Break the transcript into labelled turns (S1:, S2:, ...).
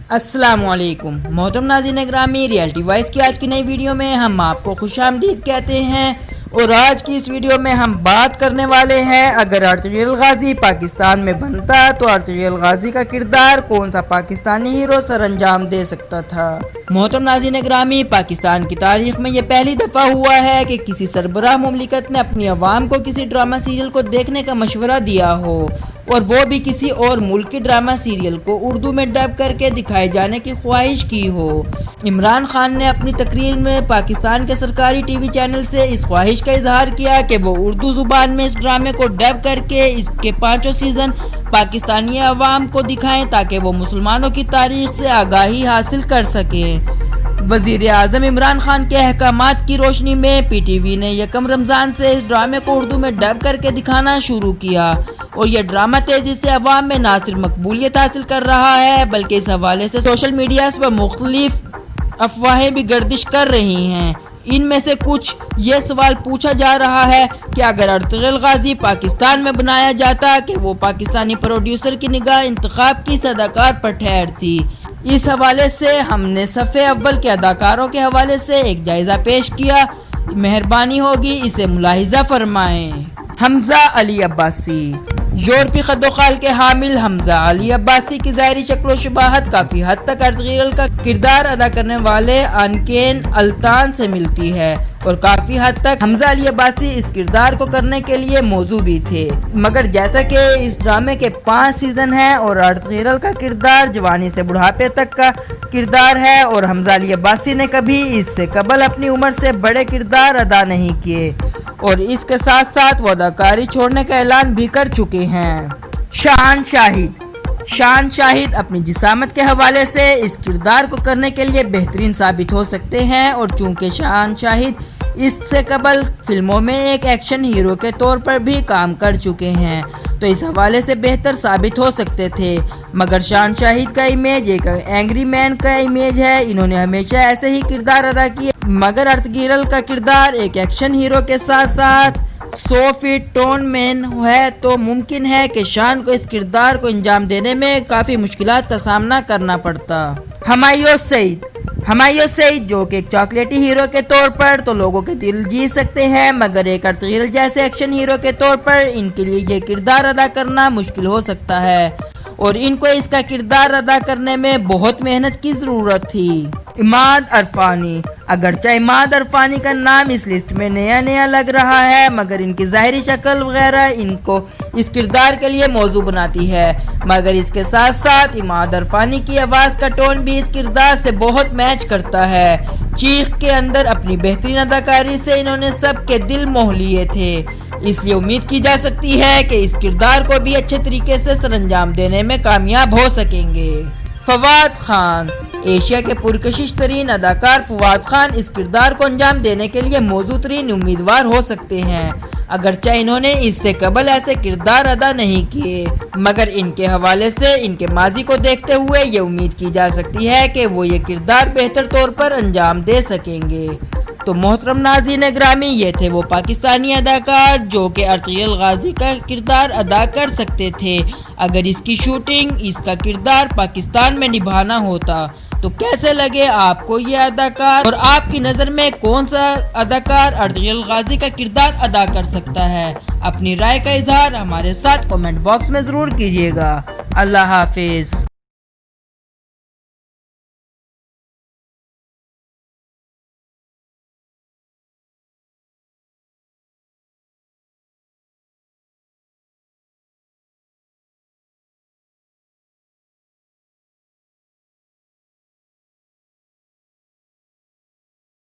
S1: अस्सलाम वालेकुम मोहतरम नाज़रीन ग्रामी, रियलिटी वॉइस की आज की नई वीडियो में हम आपको खुशामदीद कहते हैं। और आज की इस वीडियो में हम बात करने वाले हैं, अगर अर्तुगरुल गाजी पाकिस्तान में बनता तो अर्तुगरुल गाजी का किरदार कौन सा पाकिस्तानी हीरो सर अंजाम दे सकता था। मोहतरम नाज़रीन ग्रामी, पाकिस्तान की तारीख में ये पहली दफ़ा हुआ है कि किसी सरबराह मुमलिकत ने अपनी आवाम को किसी ड्रामा सीरियल को देखने का मशवरा दिया हो, और वो भी किसी और मुल्क के ड्रामा सीरियल को उर्दू में डब करके दिखाए जाने की ख्वाहिश की हो। इमरान खान ने अपनी तकरीर में पाकिस्तान के सरकारी टीवी चैनल से इस ख्वाहिश का इजहार किया कि वो उर्दू जुबान में इस ड्रामे को डब करके इसके 5 सीज़न पाकिस्तानी अवाम को दिखाएं, ताकि वो मुसलमानों की तारीख से आगाही हासिल कर सकें। वज़ीर आज़म इमरान खान के अहकामात की रोशनी में PTV ने 1 रमज़ान से इस ड्रामे को उर्दू में डब करके दिखाना शुरू किया, और यह ड्रामा तेजी से अवाम में ना सिर्फ मकबूलियत हासिल कर रहा है, बल्कि इस हवाले से सोशल मीडिया पर मुख्तलिफ अफवाहें भी गर्दिश कर रही हैं। इनमें से कुछ ये सवाल पूछा जा रहा है कि अगर अर्तुगरुल गाजी पाकिस्तान में बनाया जाता कि वो पाकिस्तानी प्रोड्यूसर की निगाह इंतखाब की अदाकार पर ठहरती। इस हवाले से हमने सफ़े अव्वल के अदाकारों के हवाले से एक जायज़ा पेश किया, मेहरबानी होगी इसे मुलाहिजा फरमाएं। हमजा अली अब्बासी। यूरोपी खदोखाल के हामिल हमजा अली अब्बासी की ज़ाहिरी शक्ल व शबाहत काफ़ी हद तक अर्तुगरुल का किरदार अदा करने वाले अनकेन अल्तान से मिलती है, और काफ़ी हद तक हमजा अली अब्बासी इस किरदार को करने के लिए मौजू भी थे। मगर जैसा कि इस ड्रामे के 5 सीज़न हैं और अर्तुगरुल का किरदार जवानी से बुढ़ापे तक का किरदार है, और हमजा अली अब्बासी ने कभी इससे कबल अपनी उम्र से बड़े किरदार अदा नहीं किए, और इसके साथ साथ वो अदाकारी छोड़ने का ऐलान भी कर चुके हैं। शान शाहिद अपनी जिसामत के हवाले से इस किरदार को करने के लिए बेहतरीन साबित हो सकते हैं, और चूंकि शान शाहिद इससे कबल फिल्मों में एक एक्शन हीरो के तौर पर भी काम कर चुके हैं, तो इस हवाले से बेहतर साबित हो सकते थे। मगर शान शाहिद का इमेज एक एंग्री मैन का इमेज है, इन्होंने हमेशा ऐसे ही किरदार अदा किए। मगर अर्तुगरुल का किरदार एक एक्शन हीरो के साथ साथ 100 फीट टोन मैन है, तो मुमकिन है कि शान को इस किरदार को अंजाम देने में काफ़ी मुश्किलात का सामना करना पड़ता। हुमायूं सईद जो कि एक चॉकलेटी हीरो के तौर पर तो लोगों के दिल जीत सकते हैं, मगर एक अर्तुगरुल जैसे एक्शन हीरो के तौर पर इनके लिए ये किरदार अदा करना मुश्किल हो सकता है, और इनको इसका किरदार अदा करने में बहुत मेहनत की ज़रूरत थी। इमाद अरफानी। अगरचे इमाद अरफानी का नाम इस लिस्ट में नया लग रहा है, मगर इनकी ज़ाहिरी शक्ल वगैरह इनको इस किरदार के लिए मौजू बनाती है। मगर इसके साथ साथ इमाद अरफानी की आवाज़ का टोन भी इस किरदार से बहुत मैच करता है। चीख के अंदर अपनी बेहतरीन अदाकारी से इन्होंने सबके दिल मोह लिए थे, इसलिए उम्मीद की जा सकती है कि इस किरदार को भी अच्छे तरीके से सरअंजाम देने में कामयाब हो सकेंगे। फवाद खान। एशिया के पुरकशिश तरीन अदाकार फवाद खान इस किरदार को अंजाम देने के लिए मौजूद तरीन उम्मीदवार हो सकते हैं, अगरचे इन्होंने इससे कबल ऐसे किरदार अदा नहीं किए, मगर इनके हवाले से इनके माजी को देखते हुए ये उम्मीद की जा सकती है कि वो ये किरदार बेहतर तौर पर अंजाम दे सकेंगे। तो मोहतरम नाज़रीन ग्रामी, ये थे वो पाकिस्तानी अदाकार जो कि अर्तुगरुल गाजी का किरदार अदा कर सकते थे अगर इसकी शूटिंग इसका किरदार पाकिस्तान में निभाना होता। तो कैसे लगे आपको ये अदाकार, और आपकी नज़र में कौन सा अदाकार अर्तुगरुल गाजी का किरदार अदा कर सकता है? अपनी राय का इजहार हमारे साथ कमेंट बॉक्स में ज़रूर कीजिएगा। अल्लाह हाफिज़।